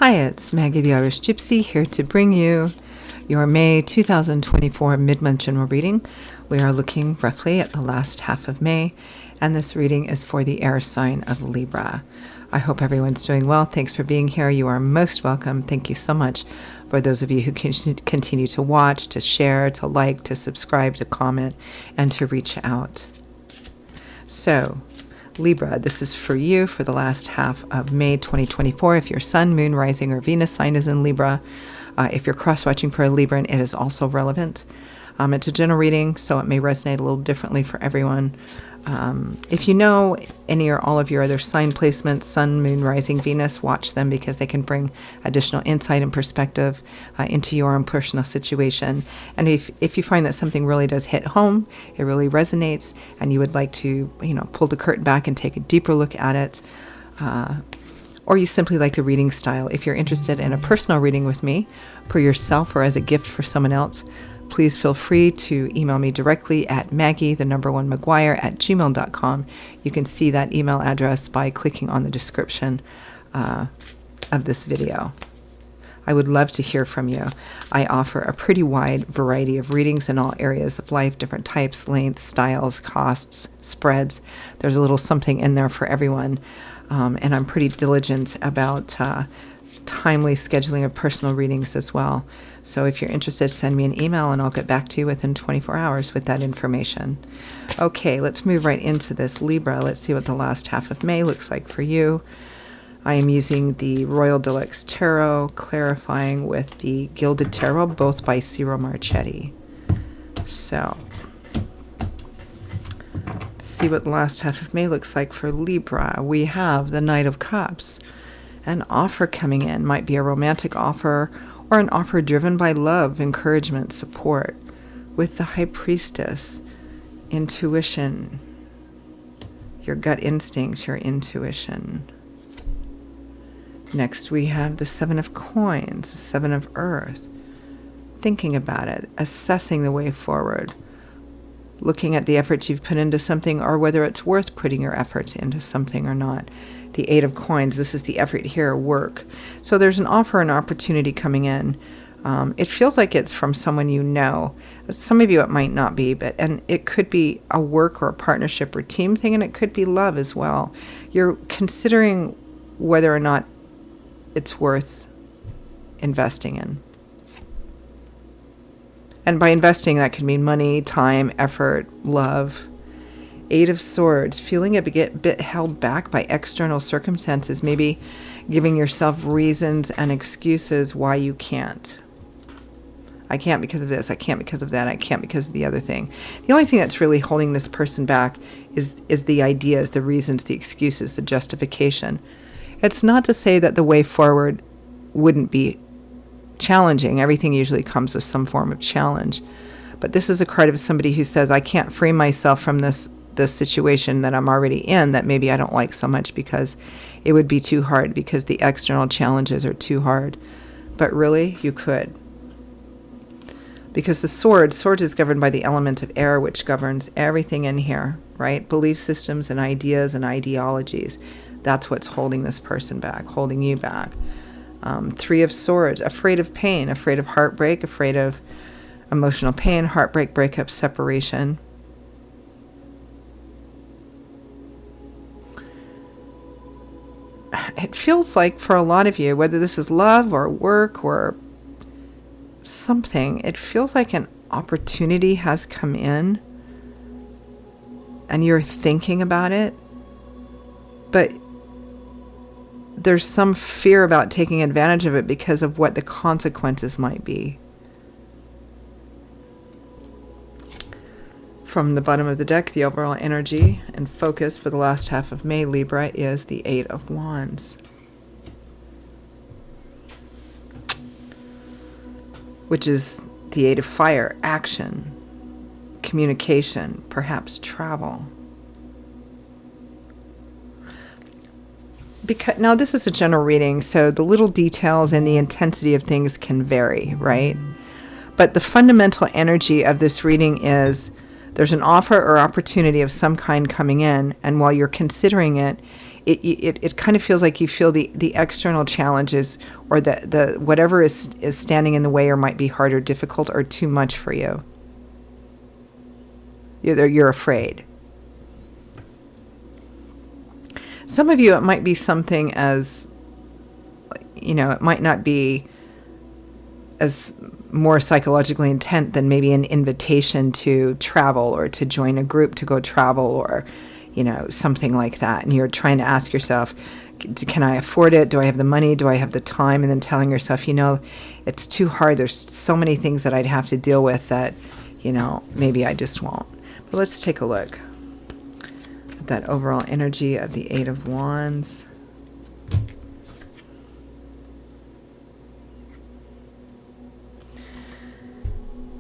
Hi, it's Maggie the Irish Gypsy here to bring you your May 2024 mid-month general reading. We are looking roughly at the last half of May, and this reading is for the air sign of Libra. I hope everyone's doing well. Thanks for being here. You are most welcome. Thank you so much for those of you who continue to watch, to share, to like, to subscribe, to comment, and to reach out. So, Libra, this is for you for the last half of May 2024. If your sun, moon, rising, or Venus sign is in Libra, if you're cross-watching for a Libran, it is also relevant. It's a general reading, so it may resonate a little differently for everyone. If you know any or all of your other sign placements, sun, moon, rising, Venus, watch them because they can bring additional insight and perspective into your own personal situation. And if you find that something really does hit home, it really resonates, and you would like to, pull the curtain back and take a deeper look at it, or you simply like the reading style, if you're interested in a personal reading with me for yourself or as a gift for someone else, please feel free to email me directly at Maggie@gmail.com. You can see that email address by clicking on the description of this video. I would love to hear from you. I offer a pretty wide variety of readings in all areas of life, different types, lengths, styles, costs, spreads. There's a little something in there for everyone. And I'm pretty diligent about timely scheduling of personal readings as well. So if you're interested, send me an email and I'll get back to you within 24 hours with that information. Okay, let's move right into this Libra. Let's see what the last half of May looks like for you. I am using the Royal Deluxe Tarot, clarifying with the Gilded Tarot, both by Ciro Marchetti. So, let's see what the last half of May looks like for Libra. We have the Knight of Cups. An offer coming in, might be a romantic offer or an offer driven by love, encouragement, support. With the High Priestess, intuition, your gut instincts, your intuition. Next we have the Seven of Coins, the Seven of Earth. Thinking about it, assessing the way forward, looking at the efforts you've put into something or whether it's worth putting your efforts into something or not. The Eight of Coins, this is the effort here, work. So there's an offer, an opportunity coming in. It feels like it's from someone you know. Some of you it might not be, and it could be a work or a partnership or team thing, and it could be love as well. You're considering whether or not it's worth investing in. And by investing, that could mean money, time, effort, love. Eight of Swords, feeling a bit held back by external circumstances, maybe giving yourself reasons and excuses why you can't. I can't because of this, I can't because of that, I can't because of the other thing. The only thing that's really holding this person back is the ideas, the reasons, the excuses, the justification. It's not to say that the way forward wouldn't be challenging. Everything usually comes with some form of challenge. But this is a card of somebody who says, I can't free myself from this situation that I'm already in that maybe I don't like so much because it would be too hard, because the external challenges are too hard. But really, you could. Because the sword is governed by the element of air, which governs everything in here, right? Belief systems and ideas and ideologies. That's what's holding this person back, holding you back. Three of Swords, afraid of pain, afraid of heartbreak, afraid of emotional pain, heartbreak, breakup, separation. It feels like for a lot of you, whether this is love or work or something, it feels like an opportunity has come in and you're thinking about it, but there's some fear about taking advantage of it because of what the consequences might be. From the bottom of the deck, the overall energy and focus for the last half of May, Libra, is the Eight of Wands, which is the Eight of Fire, action, communication, perhaps travel. Now this is a general reading, so the little details and the intensity of things can vary, right? But the fundamental energy of this reading is there's an offer or opportunity of some kind coming in, and while you're considering it, it kind of feels like you feel the external challenges, or the whatever is standing in the way or might be hard or difficult or too much for you. You're afraid. Some of you, it might be something as, it might not be as more psychologically intent than maybe an invitation to travel or to join a group to go travel, or something like that. And you're trying to ask yourself, can I afford it? Do I have the money? Do I have the time? And then telling yourself, it's too hard. There's so many things that I'd have to deal with that, maybe I just won't. But let's take a look at that overall energy of the Eight of Wands.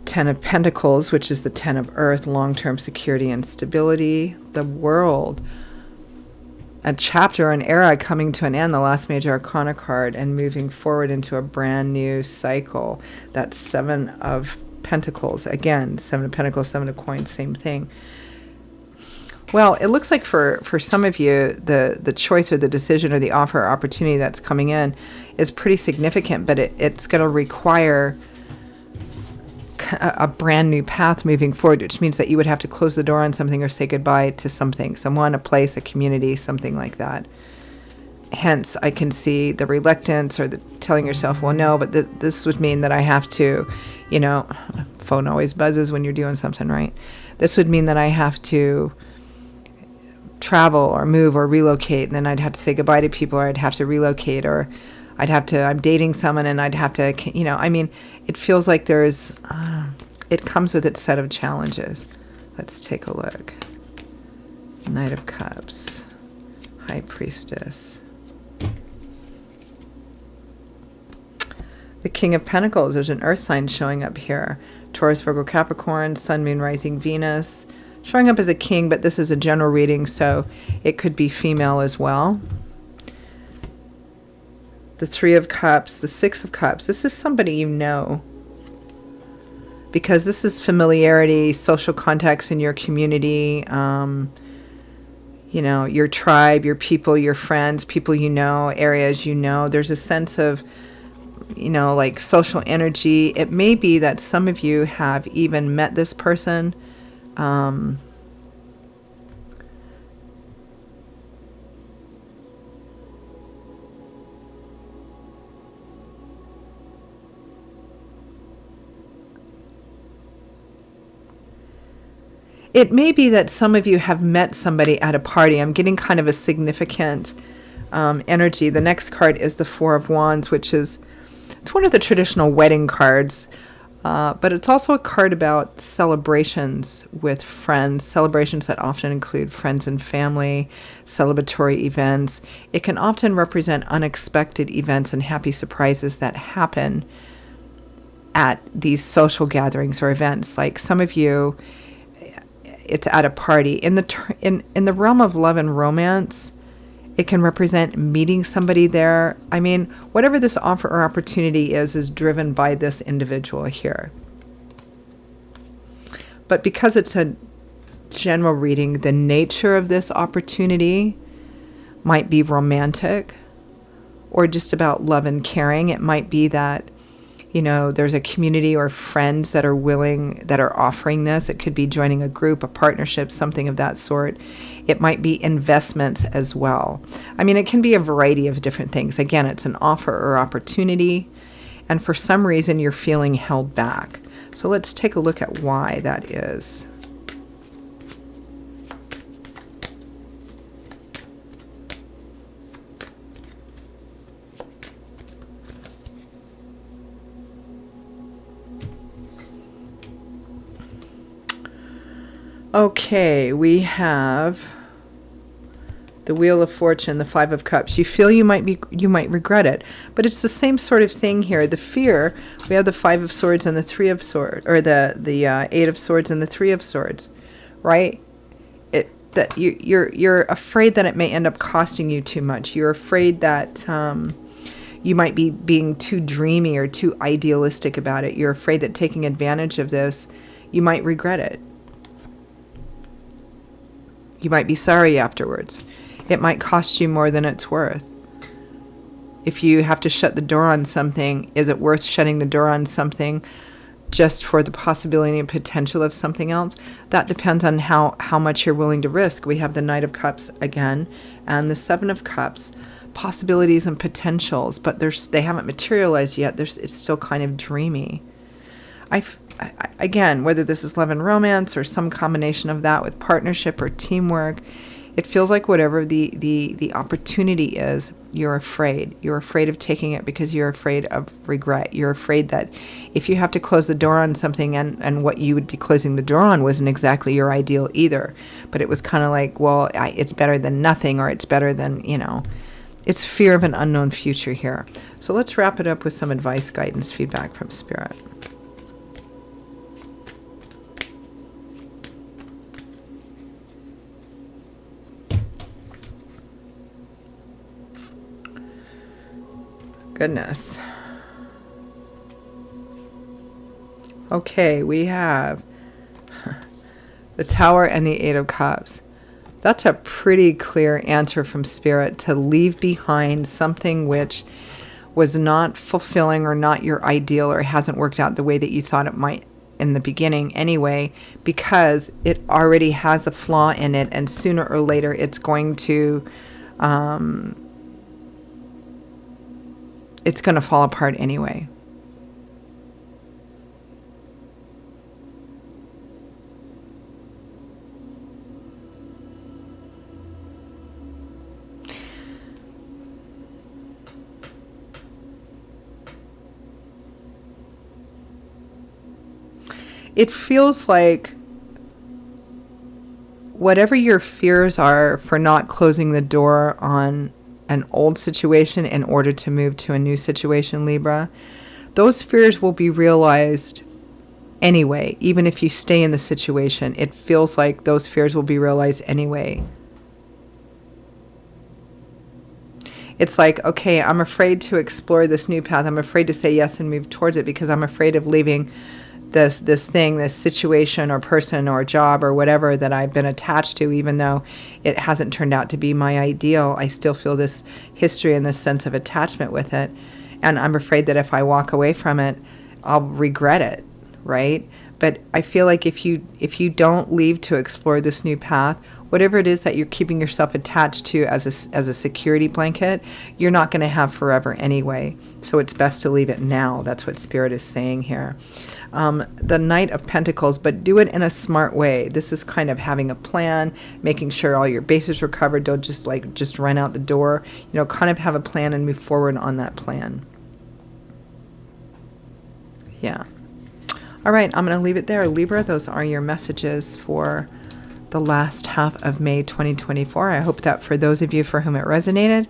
Ten of Pentacles, which is the Ten of Earth, long-term security and stability. The World, a chapter, an era coming to an end, the last major arcana card, and moving forward into a brand new cycle. That's Seven of Pentacles. Again, Seven of Pentacles, Seven of Coins, same thing. Well, it looks like for some of you, the choice or the decision or the offer or opportunity that's coming in is pretty significant, but it's going to require a brand new path moving forward, which means that you would have to close the door on something or say goodbye to something, someone, a place, a community, something like that. Hence, I can see the reluctance or the telling yourself, well, no, but this would mean that I have to, phone always buzzes when you're doing something, right? This would mean that I have to travel or move or relocate, and then I'd have to say goodbye to people, or I'd have to relocate, or I'm dating someone and I'd have to, it feels like there's, it comes with its set of challenges. Let's take a look. Knight of Cups, High Priestess. The King of Pentacles, there's an earth sign showing up here. Taurus, Virgo, Capricorn, Sun, Moon, Rising, Venus. Showing up as a king, but this is a general reading, so it could be female as well. The Three of Cups, the Six of Cups. This is somebody you know, because this is familiarity, social contacts in your community, your tribe, your people, your friends, people areas There's a sense of, like social energy. It may be that some of you have even met this person. It may be that some of you have met somebody at a party. I'm getting kind of a significant energy. The next card is the Four of Wands, it's one of the traditional wedding cards, but it's also a card about celebrations with friends, celebrations that often include friends and family, celebratory events. It can often represent unexpected events and happy surprises that happen at these social gatherings or events. Like some of you, it's at a party. In the realm of love and romance, it can represent meeting somebody there. Whatever this offer or opportunity is driven by this individual here. But because it's a general reading, the nature of this opportunity might be romantic or just about love and caring. It might be that there's a community or friends that are offering this. It could be joining a group, a partnership, something of that sort. It might be investments as well. It can be a variety of different things. Again, it's an offer or opportunity, and for some reason you're feeling held back. So let's take a look at why that is. Okay, we have the Wheel of Fortune, the Five of Cups. You feel you might regret it, but it's the same sort of thing here. The fear, we have the Five of Swords and the Three of Swords, or the Eight of Swords and the Three of Swords, right? That you're afraid that it may end up costing you too much. You're afraid that you might be being too dreamy or too idealistic about it. You're afraid that taking advantage of this, you might regret it. You might be sorry afterwards. It might cost you more than it's worth. If you have to shut the door on something, is it worth shutting the door on something just for the possibility and potential of something else? That depends on how much you're willing to risk. We have the Knight of Cups again and the Seven of Cups. Possibilities and potentials, but they haven't materialized yet. It's still kind of dreamy. Again, whether this is love and romance or some combination of that with partnership or teamwork, it feels like whatever the opportunity is, you're afraid. You're afraid of taking it because you're afraid of regret. You're afraid that if you have to close the door on something and what you would be closing the door on wasn't exactly your ideal either, but it was kind of like, well, it's better than nothing, or it's better than, it's fear of an unknown future here. So let's wrap it up with some advice, guidance, feedback from Spirit. Goodness. Okay, we have the Tower and the Eight of Cups. That's a pretty clear answer from Spirit, to leave behind something which was not fulfilling or not your ideal, or hasn't worked out the way that you thought it might in the beginning anyway, because it already has a flaw in it, and sooner or later it's going to fall apart anyway. It feels like whatever your fears are for not closing the door on an old situation in order to move to a new situation, Libra, those fears will be realized anyway. Even if you stay in the situation, it feels like those fears will be realized anyway. It's like, okay, I'm afraid to explore this new path. I'm afraid to say yes and move towards it because I'm afraid of leaving this thing, this situation or person or job or whatever that I've been attached to. Even though it hasn't turned out to be my ideal, I still feel this history and this sense of attachment with it. And I'm afraid that if I walk away from it, I'll regret it, right? But I feel like if you don't leave to explore this new path, whatever it is that you're keeping yourself attached to as a security blanket, you're not going to have forever anyway. So it's best to leave it now. That's what Spirit is saying here. The Knight of Pentacles, but do it in a smart way. This is kind of having a plan, making sure all your bases are covered. Don't just run out the door. Kind of have a plan and move forward on that plan. Yeah. All right, I'm going to leave it there. Libra, those are your messages for the last half of May 2024. I hope that for those of you for whom it resonated,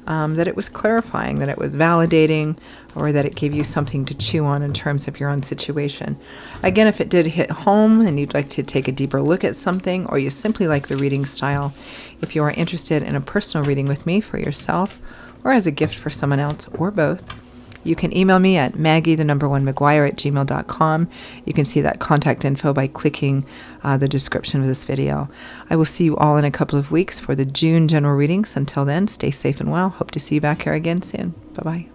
that it was clarifying, that it was validating, or that it gave you something to chew on in terms of your own situation. Again, if it did hit home and you'd like to take a deeper look at something, or you simply like the reading style, if you are interested in a personal reading with me for yourself or as a gift for someone else, or both, you can email me at maggie1maguire@gmail.com. You can see that contact info by clicking the description of this video. I will see you all in a couple of weeks for the June general readings. Until then, stay safe and well. Hope to see you back here again soon. Bye-bye.